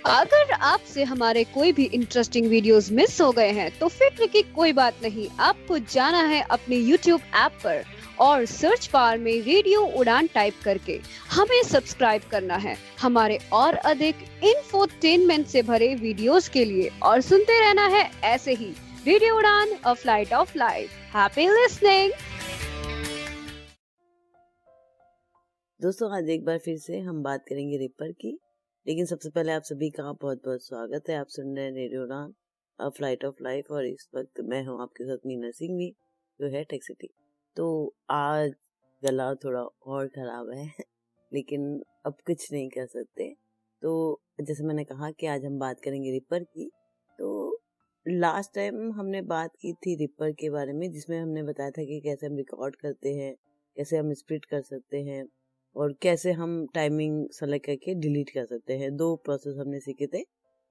अगर आपसे हमारे कोई भी इंटरेस्टिंग वीडियोस मिस हो गए हैं तो फिक्र की कोई बात नहीं। आपको जाना है अपने YouTube ऐप पर और सर्च बार में रेडियो उड़ान टाइप करके हमें सब्सक्राइब करना है हमारे और अधिक इंफोटेनमेंट से भरे वीडियोस के लिए, और सुनते रहना है ऐसे ही रेडियो उड़ान, a flight of life. Happy listening. दोस्तों, आज एक बार फिर से हम बात करेंगे रिपर की। लेकिन सबसे पहले आप सभी का बहुत बहुत स्वागत है। आप सुन रहे हैं रेडियो उड़ान, अ फ्लाइट ऑफ लाइफ, और इस वक्त मैं हूं आपके साथ मीना सिंह भी, जो है टेक सिटी। तो आज गला थोड़ा और खराब है लेकिन अब कुछ नहीं कर सकते। तो जैसे मैंने कहा कि आज हम बात करेंगे रिपर की। तो लास्ट टाइम हमने बात की थी रिपर के बारे में, जिसमें हमने बताया था कि कैसे हम रिकॉर्ड करते हैं, कैसे हम स्प्लिट कर सकते हैं और कैसे हम टाइमिंग सेलेक्ट करके डिलीट कर सकते हैं। 2 प्रोसेस हमने सीखे थे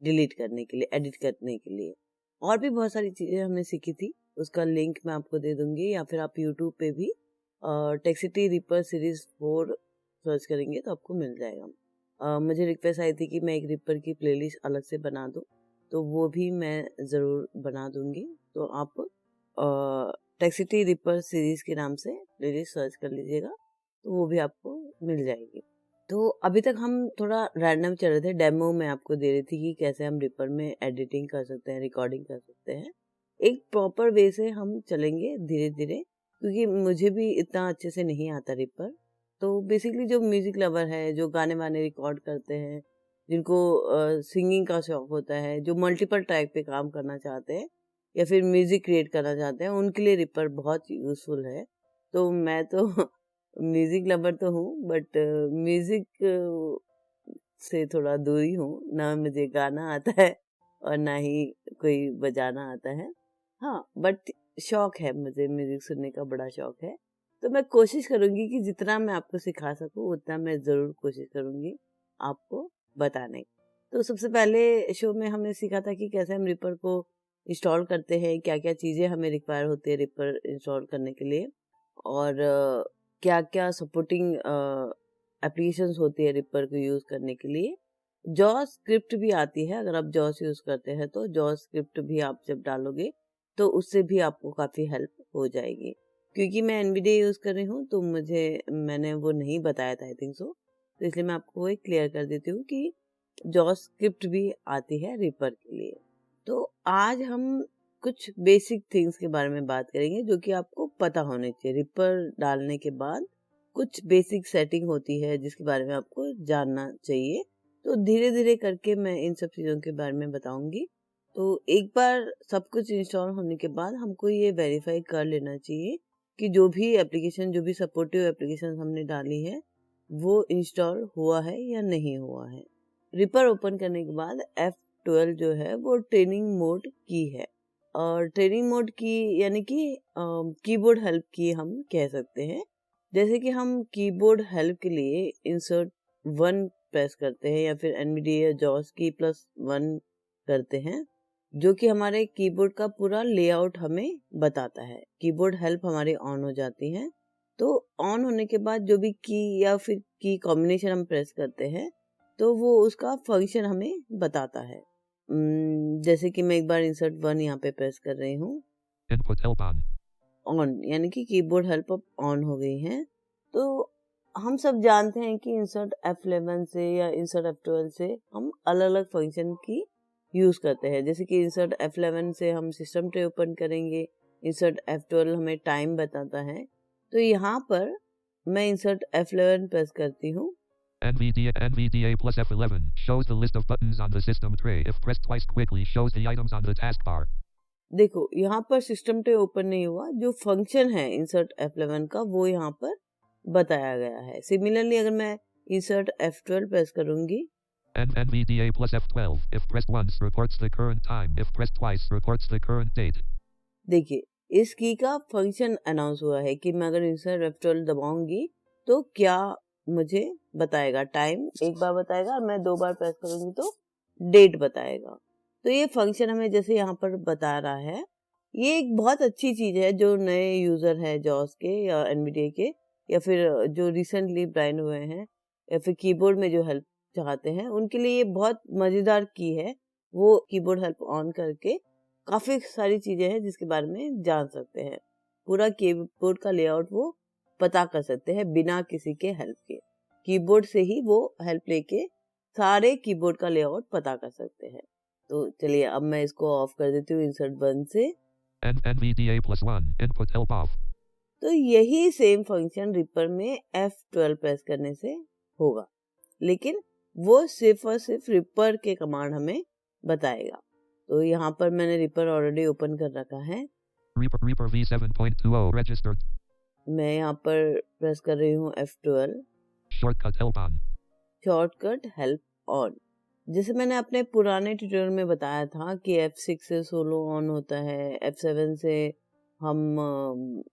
डिलीट करने के लिए, एडिट करने के लिए। और भी बहुत सारी चीज़ें हमने सीखी थी, उसका लिंक मैं आपको दे दूंगी, या फिर आप यूट्यूब पे भी टेक सिटी रिपर सीरीज 4 सर्च करेंगे तो आपको मिल जाएगा। मुझे रिक्वेस्ट आई थी कि मैं एक रिपर की प्लेलिस्ट अलग से बना दूं, तो वो भी मैं ज़रूर बना दूंगी। तो आप टेक सिटी रिपर सीरीज के नाम से प्लेलिस्ट सर्च कर लीजिएगा, तो वो भी आपको मिल जाएगी। तो अभी तक हम थोड़ा रैंडम चल रहे थे, डेमो मैं आपको दे रही थी कि कैसे हम रिपर में एडिटिंग कर सकते हैं, रिकॉर्डिंग कर सकते हैं। एक प्रॉपर वे से हम चलेंगे धीरे धीरे, क्योंकि मुझे भी इतना अच्छे से नहीं आता रिपर। तो बेसिकली जो म्यूजिक लवर है, जो गाने वाने रिकॉर्ड करते हैं, जिनको सिंगिंग का शौक होता है, जो मल्टीपल ट्रैक पे काम करना चाहते हैं या फिर म्यूजिक क्रिएट करना चाहते हैं, उनके लिए रिपर बहुत यूजफुल है। तो मैं तो म्यूजिक लवर तो हूँ, बट म्यूजिक से थोड़ा दूरी हूँ। ना मुझे गाना आता है और ना ही कोई बजाना आता है। हाँ, बट शौक है, मुझे म्यूजिक सुनने का बड़ा शौक है। तो मैं कोशिश करूँगी कि जितना मैं आपको सिखा सकूँ उतना मैं ज़रूर कोशिश करूँगी आपको बताने की। तो सबसे पहले शो में हमने सीखा था कि कैसे हम रिपर को इंस्टॉल करते हैं, क्या क्या चीज़ें हमें रिक्वायर होती है रिपर इंस्टॉल करने के लिए, और क्या क्या सपोर्टिंग एप्लीकेशंस होती है रिपर को यूज़ करने के लिए। जॉस स्क्रिप्ट भी आती है, अगर आप जॉस यूज़ करते हैं तो जॉस स्क्रिप्ट भी आप जब डालोगे तो उससे भी आपको काफ़ी हेल्प हो जाएगी। क्योंकि मैं एनवीडिया यूज़ कर रही हूँ तो मैंने वो नहीं बताया था, आई थिंक सो, तो इसलिए मैं आपको वो क्लियर कर देती हूँ कि जॉस स्क्रिप्ट भी आती है रिपर के लिए। तो आज हम कुछ बेसिक थिंग्स के बारे में बात करेंगे जो कि आपको पता होने चाहिए। रिपर डालने के बाद कुछ बेसिक सेटिंग होती है जिसके बारे में आपको जानना चाहिए। तो धीरे धीरे करके मैं इन सब चीज़ों के बारे में बताऊंगी। तो एक बार सब कुछ इंस्टॉल होने के बाद हमको ये वेरीफाई कर लेना चाहिए कि जो भी एप्लीकेशन, जो भी सपोर्टिव एप्लीकेशन हमने डाली है वो इंस्टॉल हुआ है या नहीं हुआ है। रिपर ओपन करने के बाद F12 जो है वो ट्रेनिंग मोड की है, और ट्रेनिंग मोड की यानी कि कीबोर्ड हेल्प की हम कह सकते हैं। जैसे कि हम कीबोर्ड हेल्प के लिए इंसर्ट 1 प्रेस करते हैं या फिर एनवीडिया जॉस की +1 करते हैं, जो कि हमारे कीबोर्ड का पूरा लेआउट हमें बताता है। कीबोर्ड हेल्प हमारी ऑन हो जाती है। तो ऑन होने के बाद जो भी की या फिर की कॉम्बिनेशन हम प्रेस करते हैं तो वो उसका फंक्शन हमें बताता है। जैसे कि मैं एक बार इंसर्ट 1 यहाँ पे प्रेस कर रही हूँ, ऑन यानी कि कीबोर्ड हेल्प अब ऑन हो गई है। तो हम सब जानते हैं कि इंसर्ट F11 से या इंसर्ट F12 से हम अलग अलग फंक्शन की यूज़ करते हैं। जैसे कि इंसर्ट F11 से हम सिस्टम ट्रे ओपन करेंगे, इंसर्ट F12 हमें टाइम बताता है। तो यहाँ पर मैं इंसर्ट F11 प्रेस करती हूँ। NVDA plus F11 shows the list of buttons on the system tray. If pressed twice quickly, shows the items on the taskbar. देखो, यहाँ पर सिस्टम ट्रे ओपन नहीं हुआ, जो फंक्शन है इंसर्ट F11 का वो यहाँ पर बताया गया है। सिमिलरली अगर मैं इंसर्ट F12 प्रेस करूंगी, NVDA plus F12. If pressed once, reports the current time. If pressed twice, reports the current date. देखिए इस की का फंक्शन अनाउंस हुआ है कि मैं अगर इंसर्ट F12 दबाऊंगी तो क्या मुझे बताएगा, टाइम एक बार बताएगा, और मैं 2 बार प्रेस करूंगी तो डेट बताएगा। तो ये फंक्शन हमें जैसे यहाँ पर बता रहा है, ये एक बहुत अच्छी चीज़ है जो नए यूज़र है जॉस के या एनवीडिया के, या फिर जो रिसेंटली ब्रांड हुए हैं, या फिर कीबोर्ड में जो हेल्प चाहते हैं उनके लिए ये बहुत मजेदार की है। वो कीबोर्ड हेल्प ऑन करके काफी सारी चीजें हैं जिसके बारे में जान सकते हैं। पूरा कीबोर्ड का लेआउट वो पता कर सकते हैं बिना किसी के हेल्प के। कीबोर्ड से ही वो हेल्प लेके सारे कीबोर्ड का लेआउट पता कर सकते हैं। तो चलिए अब मैं इसको ऑफ कर देती हूँ इंसर्ट बटन से। NVDA+1 input help off. तो यही सेम फंक्शन रिपर में F12 प्रेस करने से होगा, लेकिन वो सिर्फ और सिर्फ रिपर के कमांड हमें बताएगा। तो यहाँ पर मैंने रिपर ऑलरेडी ओपन कर रखा है। Reaper V7.20 registered. मैं यहाँ पर प्रेस कर रही हूँ F12, Shortcut help on. Shortcut help on. जैसे मैंने अपने पुराने ट्यूटोरियल में बताया था कि F6 से सोलो ऑन होता है, F7 से हम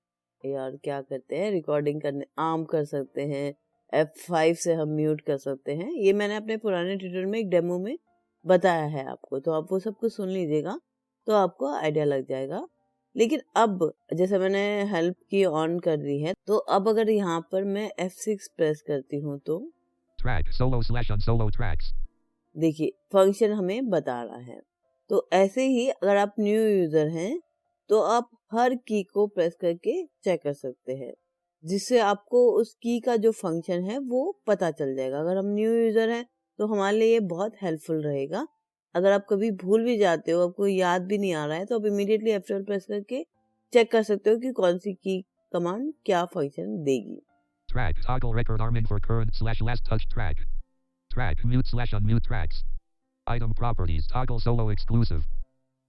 यार क्या करते हैं रिकॉर्डिंग करने आर्म कर सकते हैं, F5 से हम म्यूट कर सकते हैं। ये मैंने अपने पुराने ट्यूटोरियल में एक डेमो में बताया है आपको, तो आप वो सब कुछ सुन लीजिएगा तो आपको आइडिया लग जाएगा। लेकिन अब जैसे मैंने हेल्प की ऑन कर दी है, तो अब अगर यहाँ पर मैं F6 प्रेस करती हूँ तो Track solo/unsolo tracks. देखिए फंक्शन हमें बता रहा है। तो ऐसे ही अगर आप न्यू यूजर हैं तो आप हर की को प्रेस करके चेक कर सकते हैं, जिससे आपको उस की का जो फंक्शन है वो पता चल जाएगा। अगर हम न्यू यूजर हैं तो हमारे लिए ये बहुत हेल्पफुल रहेगा। अगर आप कभी भूल भी जाते हो, आपको याद भी नहीं आ रहा है, तो आप इमीडिएटली F12 प्रेस करके चेक कर सकते हो कि कौन सी की कमांड क्या फंक्शन देगी। Track toggle record arming for current/last touch track. Track mute/unmute tracks. Item properties toggle solo exclusive.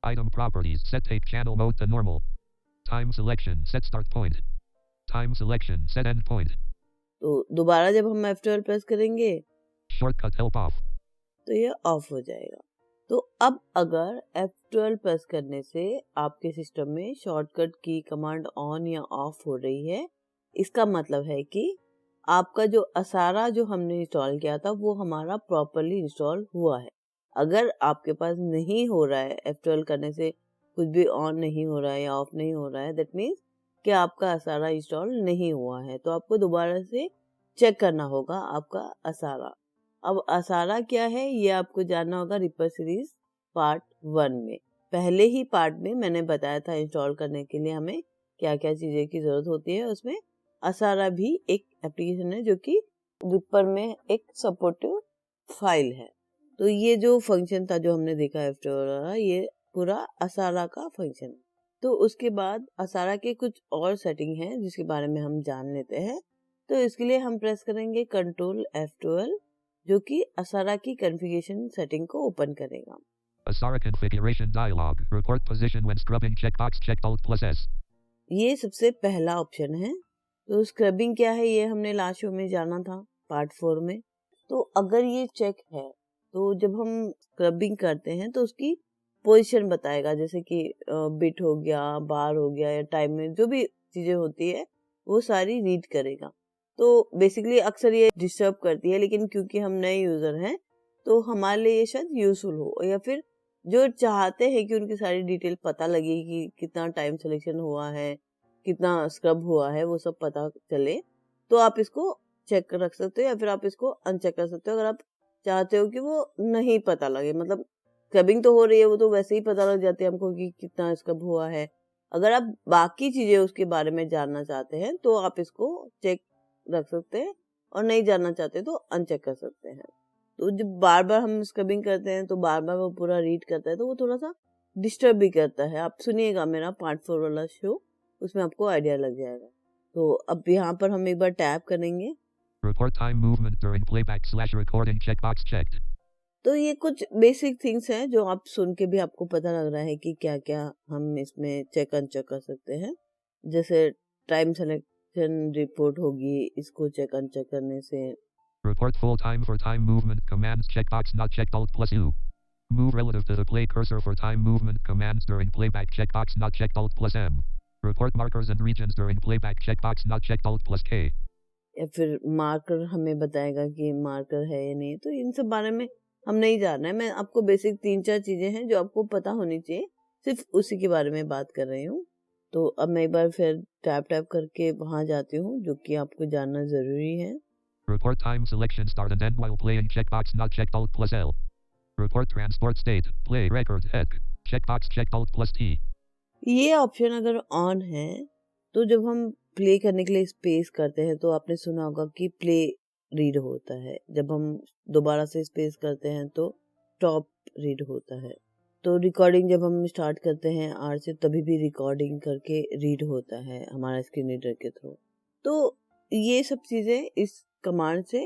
Item properties set tape channel mode to normal. Time selection set start point. Time selection set end point. तो दोबारा जब हम F12 press करेंगे Shortcut help off. तो ये of हो जाएगा। तो अब अगर F12 प्रेस करने से आपके सिस्टम में शॉर्टकट की कमांड ऑन या ऑफ हो रही है, इसका मतलब है कि आपका जो असारा जो हमने इंस्टॉल किया था वो हमारा प्रॉपरली इंस्टॉल हुआ है। अगर आपके पास नहीं हो रहा है, F12 करने से कुछ भी ऑन नहीं हो रहा है या ऑफ नहीं हो रहा है, दैट मीन्स कि आपका असारा इंस्टॉल नहीं हुआ है। तो आपको दोबारा से चेक करना होगा आपका असारा। अब असारा क्या है ये आपको जानना होगा रिपर सीरीज पार्ट 1 में। पहले ही पार्ट में मैंने बताया था इंस्टॉल करने के लिए हमें क्या क्या चीजें की जरूरत होती है। उसमें असारा भी एक एप्लीकेशन है जो कि रिपर में एक सपोर्टिव फाइल है। तो ये जो फंक्शन था जो हमने देखा F12 ये पूरा असारा का फंक्शन है। तो उसके बाद असारा के कुछ और सेटिंग है जिसके बारे में हम जान लेते हैं। तो इसके लिए हम प्रेस करेंगे Ctrl F12 जो कि असारा की कॉन्फ़िगरेशन सेटिंग को ओपन करेगा। Asara configuration dialog. Report position when scrubbing checkbox checked Alt+S. ये सबसे पहला ऑप्शन है। तो स्क्रबिंग क्या है ये हमने लास्ट शो में जाना था पार्ट 4 में। तो अगर ये चेक है तो जब हम स्क्रबिंग करते हैं तो उसकी पोजीशन बताएगा, जैसे कि बिट हो गया, बार हो गया या टाइम में जो भी चीजें होती है वो सारी रीड करेगा। तो बेसिकली अक्सर ये डिस्टर्ब करती है, लेकिन क्योंकि हम नए यूजर हैं तो हमारे लिए ये शायद यूजफुल हो, या फिर जो चाहते हैं कि उनकी सारी डिटेल पता लगे कि कितना टाइम सिलेक्शन हुआ है, कितना स्क्रब हुआ है, वो सब पता चले, तो आप इसको चेक रख सकते हो या फिर आप इसको अनचेक कर सकते हो। अगर आप चाहते हो कि वो नहीं पता लगे, मतलब स्क्रबिंग तो हो रही है वो तो वैसे ही पता लग जाती है हमको कि कितना स्क्रब हुआ है। अगर आप बाकी चीजें उसके बारे में जानना चाहते हैं तो आप इसको चेक रख सकते हैं, और नहीं जानना चाहते तो अनचेक कर सकते हैं। तो जब बार बार हम स्क्रबिंग करते हैं तो बार बार वो पूरा रीड करता है तो वो थोड़ा सा डिस्टर्ब भी करता है। आप सुनिएगा मेरा पार्ट 4 वाला शो, उसमें आपको आइडिया लग जाएगा। तो अब यहाँ पर हम एक बार टैप करेंगे। Report time movement during playback/recording checkbox checked. तो ये कुछ बेसिक थिंग्स हैं जो आप सुन के भी आपको पता लग रहा है कि क्या क्या हम इसमें चेक अनचेक कर सकते हैं। जैसे टाइम सिलेक्शन रिपोर्ट होगी, इसको चेक अनचेक करने से। Report full time for time movement commands checkbox not checked Alt+U. Move relative to the play cursor for time movement commands during playback checkbox not checked Alt+M. Report markers and regions during playback checkbox not checked Alt+K. या फिर marker हमें बताएगा कि marker है या नहीं। तो इन सब बारे में हम नहीं जानना है। मैं आपको बेसिक 3-4 चीजें हैं जो आपको पता होनी चाहिए, सिर्फ उसी के बारे में बात कर रही हूँ। तो अब मैं एक बार फिर टैप टैप करके वहां जाती हूँ जो कि आपको जानना जरूरी है। Report time selection start and end while playing checkbox not checked Alt plus L. Report transport state play record heck checkbox checked Alt plus T. ये ऑप्शन अगर ऑन है तो जब हम प्ले करने के लिए स्पेस करते हैं तो आपने सुना होगा कि प्ले रीड होता है, जब हम दोबारा से स्पेस करते हैं तो स्टॉप रीड होता है। तो रिकॉर्डिंग जब हम स्टार्ट करते हैं आर से तभी भी रिकॉर्डिंग करके रीड होता है हमारा स्क्रीन रीडर के थ्रू। तो ये सब चीज़ें इस कमांड से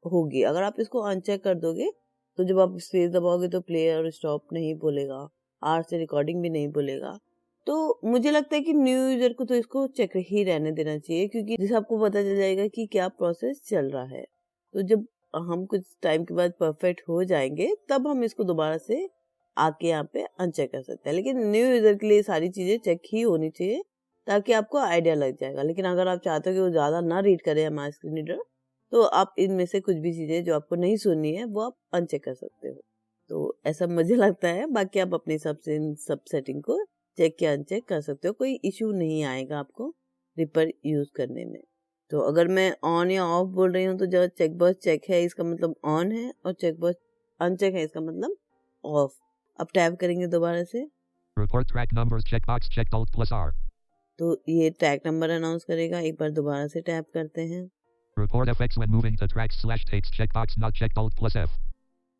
होगी। अगर आप इसको अनचेक कर दोगे तो जब आप स्पेस दबाओगे तो प्ले और स्टॉप नहीं बोलेगा, आर से रिकॉर्डिंग भी नहीं बोलेगा। तो मुझे लगता है कि न्यू यूजर को तो इसको चेक ही रहने देना चाहिए, क्योंकि जिससे आपको पता चल जाएगा कि क्या प्रोसेस चल रहा है। तो जब हम कुछ टाइम के बाद परफेक्ट हो जाएंगे तब हम इसको दोबारा से आके यहाँ पे अनचेक कर सकते हैं। लेकिन न्यू यूजर के लिए सारी चीजें चेक ही होनी चाहिए ताकि आपको आइडिया लग जाएगा। लेकिन अगर आप चाहते हो कि वो ज्यादा ना रीड करे हमारा स्क्रीन रीडर, तो आप इनमें से कुछ भी चीजें जो आपको नहीं सुननी है वो आप अनचेक कर सकते हो। तो ऐसा मुझे लगता है। बाकी आप अपने हिसाब से इन सब सेटिंग को चेक या अनचेक कर सकते हो, कोई इशू नहीं आएगा आपको रिपर यूज करने में। तो अगर मैं ऑन या ऑफ बोल रही हूँ तो जब चेक बॉक्स चेक है इसका मतलब ऑन है और चेक बॉक्स अनचेक है इसका मतलब ऑफ। अब टैप करेंगे दोबारा से Report track numbers checkbox checked Alt plus R. तो ये ट्रैक नंबर अनाउंस करेगा। एक बार दोबारा से टैप करते हैं। Report effects when moving to tracks/takes checkbox not checked Alt plus F.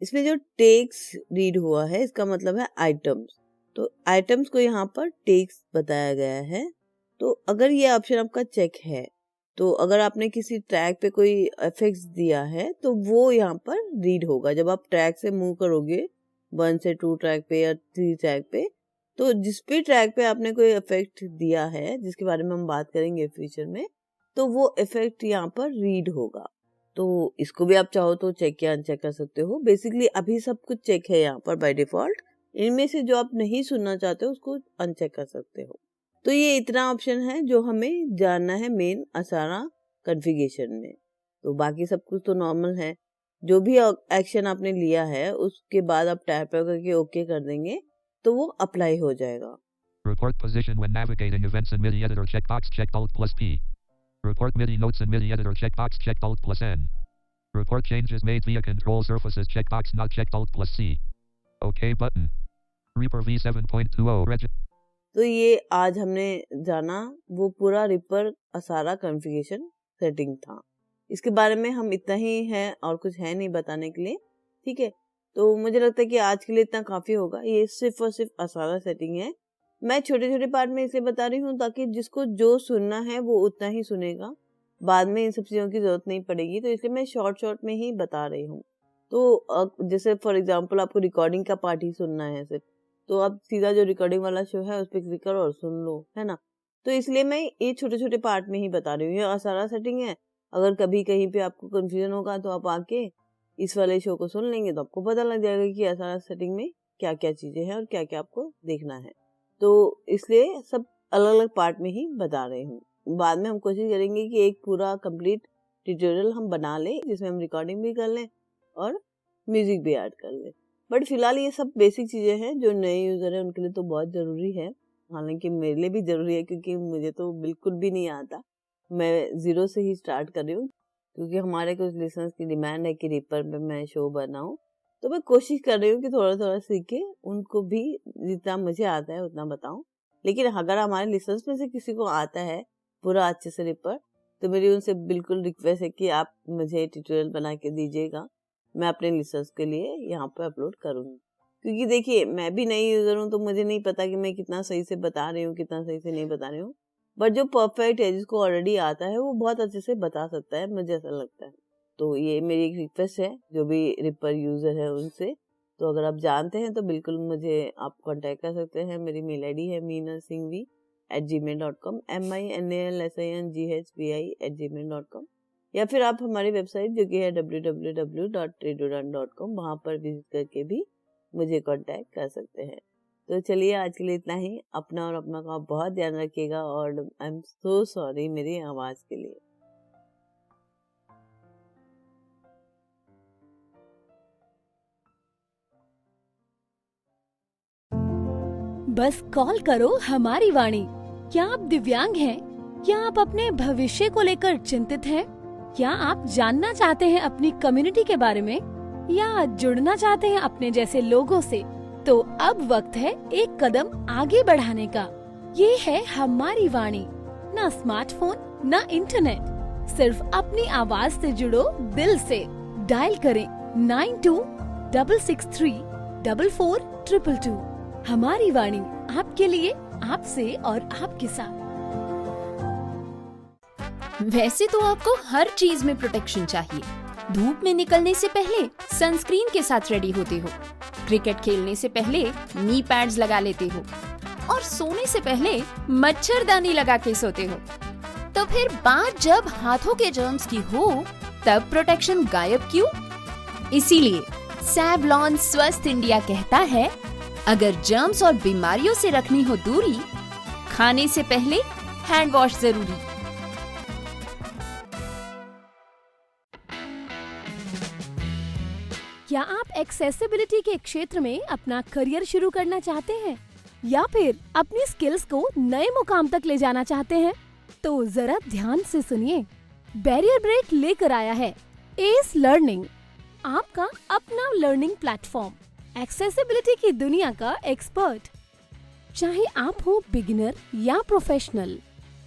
इसमें जो टेक्स रीड हुआ है इसका मतलब है आइटम्स। तो आइटम्स को यहाँ पर टेक्स बताया गया है। तो अगर ये ऑप्शन आपका चेक है तो अगर आपने किसी ट्रैक पे कोई इफेक्ट्स दिया है तो वो यहाँ पर रीड होगा। जब आप ट्रैक से मूव करोगे 1 से 2 ट्रैक पे या 3 ट्रैक पे, तो जिस भी ट्रैक पे आपने कोई इफेक्ट दिया है जिसके बारे में हम बात करेंगे फ्यूचर में, तो वो इफेक्ट यहाँ पर रीड होगा। तो इसको भी आप चाहो तो चेक या अनचेक कर सकते हो। बेसिकली अभी सब कुछ चेक है यहाँ पर बाय डिफॉल्ट। इनमें से जो आप नहीं सुनना चाहते हो उसको अनचेक कर सकते हो। तो ये इतना ऑप्शन है जो हमें जानना है मेन असारा कॉन्फ़िगरेशन में। तो बाकी सब कुछ तो नॉर्मल है। जो भी एक्शन आपने लिया है उसके बाद आप टैप करके ओके कर देंगे तो वो अप्लाई हो जाएगा। Report position when navigating events in MIDI editor checkbox checked Alt plus P. Report MIDI notes in MIDI editor checkbox checked Alt plus N. Report changes made via control surfaces checkbox not checked Alt plus C. OK button. Reaper V7.20 reg. तो ये आज हमने जाना वो पूरा ripper असारा configuration setting था। इसके बारे में हम इतना ही है और कुछ है नहीं बताने के लिए, ठीक है। तो मुझे लगता है कि आज के लिए इतना काफी होगा। ये सिर्फ और सिर्फ असारा सेटिंग है। मैं छोटे छोटे पार्ट में इसलिए बता रही हूँ ताकि जिसको जो सुनना है वो उतना ही सुनेगा, बाद में इन सब चीजों की जरूरत नहीं पड़ेगी। तो इसलिए मैं शॉर्ट में ही बता रही हूँ। तो जैसे फॉर एग्जाम्पल आपको रिकॉर्डिंग का पार्ट ही सुनना है सिर्फ, तो आप सीधा जो रिकॉर्डिंग वाला शो है उस पर क्लिक करो और सुन लो, है ना। तो इसलिए मैं ये छोटे छोटे पार्ट में ही बता रही हूँ। ये असारा सेटिंग है। अगर कभी कहीं पे आपको कंफ्यूजन होगा तो आप आके इस वाले शो को सुन लेंगे तो आपको पता लग जाएगा कि असारा सेटिंग में क्या क्या चीजें हैं और क्या क्या आपको देखना है। तो इसलिए सब अलग अलग पार्ट में ही बता रही हूँ। बाद में हम कोशिश करेंगे कि एक पूरा कंप्लीट ट्यूटोरियल हम बना लें जिसमें हम रिकॉर्डिंग भी कर लें और म्यूजिक भी ऐड कर लें। बट फिलहाल ये सब बेसिक चीजें हैं जो नए यूजर है उनके लिए तो बहुत जरूरी है। हालांकि मेरे लिए भी जरूरी है क्योंकि मुझे तो बिल्कुल भी नहीं आता। मैं 0 से ही स्टार्ट कर रही हूँ क्योंकि हमारे कुछ लिसनर्स की डिमांड है कि रिपर में मैं शो बनाऊं। तो मैं कोशिश कर रही हूँ कि थोड़ा थोड़ा सीखे उनको भी जितना मुझे आता है उतना बताऊं। लेकिन अगर हमारे लिसनर्स में से किसी को आता है पूरा अच्छे से रिपर, तो मेरी उनसे बिल्कुल रिक्वेस्ट है कि आप मुझे ट्यूटोरियल बना के दीजिएगा। मैं अपने लिसनर्स के लिए यहाँ पे अपलोड करूँगी। क्योंकि देखिए मैं भी नई यूजर हूँ तो मुझे नहीं पता कि मैं कितना सही से बता रही हूँ कितना सही से नहीं बता रही हूँ। बट जो परफेक्ट है जिसको ऑलरेडी आता है वो बहुत अच्छे से बता सकता है, मुझे ऐसा लगता है। तो ये मेरी एक रिक्वेस्ट है जो भी रिपर यूजर है उनसे। तो अगर आप जानते हैं तो बिल्कुल मुझे आप कांटेक्ट कर सकते हैं। मेरी मेल आईडी है meenalsinghvi@gmail.com minalsinghvi@gmail.com या फिर आप हमारी वेबसाइट जो कि है www.radioran.com वहाँ पर विजिट करके भी मुझे कांटेक्ट कर सकते हैं। तो चलिए आज के लिए इतना ही। अपना और अपना का बहुत ध्यान रखिएगा और आई एम सो सॉरी मेरी आवाज के लिए। बस कॉल करो हमारी वाणी। क्या आप दिव्यांग हैं? क्या आप अपने भविष्य को लेकर चिंतित हैं? क्या आप जानना चाहते हैं अपनी कम्युनिटी के बारे में या जुड़ना चाहते हैं अपने जैसे लोगों से? तो अब वक्त है एक कदम आगे बढ़ाने का। ये है हमारी वाणी। ना स्मार्टफोन, ना इंटरनेट, सिर्फ अपनी आवाज से जुड़ो दिल से। डायल करें 9266344222। हमारी वाणी, आपके लिए, आपसे और आपके साथ। वैसे तो आपको हर चीज में प्रोटेक्शन चाहिए। धूप में निकलने से पहले सनस्क्रीन के साथ रेडी होते हो, क्रिकेट खेलने से पहले नी पैड्स लगा लेते हो और सोने से पहले मच्छरदानी लगा के सोते हो। तो फिर बात जब हाथों के जर्म्स की हो, तब प्रोटेक्शन गायब क्यों? इसीलिए सैवलॉन स्वस्थ इंडिया कहता है, अगर जर्म्स और बीमारियों से रखनी हो दूरी, खाने से पहले हैंड वॉश जरूरी। क्या आप एक्सेसिबिलिटी के क्षेत्र में अपना करियर शुरू करना चाहते हैं या फिर अपनी स्किल्स को नए मुकाम तक ले जाना चाहते हैं? तो जरा ध्यान से सुनिए। बैरियर ब्रेक लेकर आया है एस लर्निंग, आपका अपना लर्निंग प्लेटफॉर्म, एक्सेसिबिलिटी की दुनिया का एक्सपर्ट। चाहे आप हो बिगिनर या प्रोफेशनल,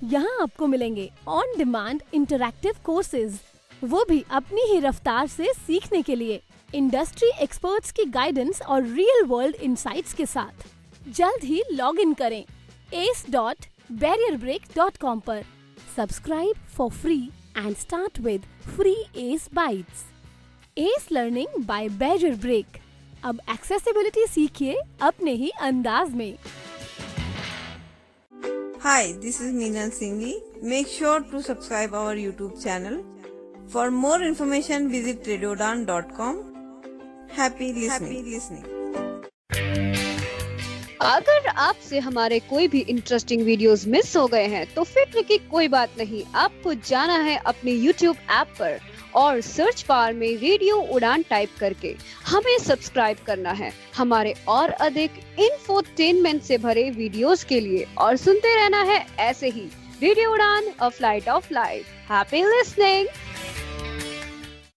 यहाँ आपको मिलेंगे ऑन डिमांड इंटरैक्टिव कोर्सेज, वो भी अपनी ही रफ्तार से सीखने के लिए, इंडस्ट्री एक्सपर्ट्स की गाइडेंस और रियल वर्ल्ड इंसाइट्स के साथ। जल्द ही लॉग इन करें ace.barrierbreak.com पर। Subscribe for free and start with free ace bytes. Ace learning by barrier break. अब एक्सेसिबिलिटी सीखिए अपने ही अंदाज में। Hi, this is Meenal Singhi. Make sure to subscribe our YouTube channel. For more information, visit radiodan.com. Happy listening. अगर आपसे हमारे कोई भी इंटरेस्टिंग वीडियोस मिस हो गए हैं तो फिक्र की कोई बात नहीं। आपको जाना है अपने YouTube ऐप पर और सर्च बार में रेडियो उड़ान टाइप करके हमें सब्सक्राइब करना है हमारे और अधिक इंफोटेनमेंट से भरे वीडियोस के लिए, और सुनते रहना है ऐसे ही रेडियो उड़ान, a flight of life. Happy listening.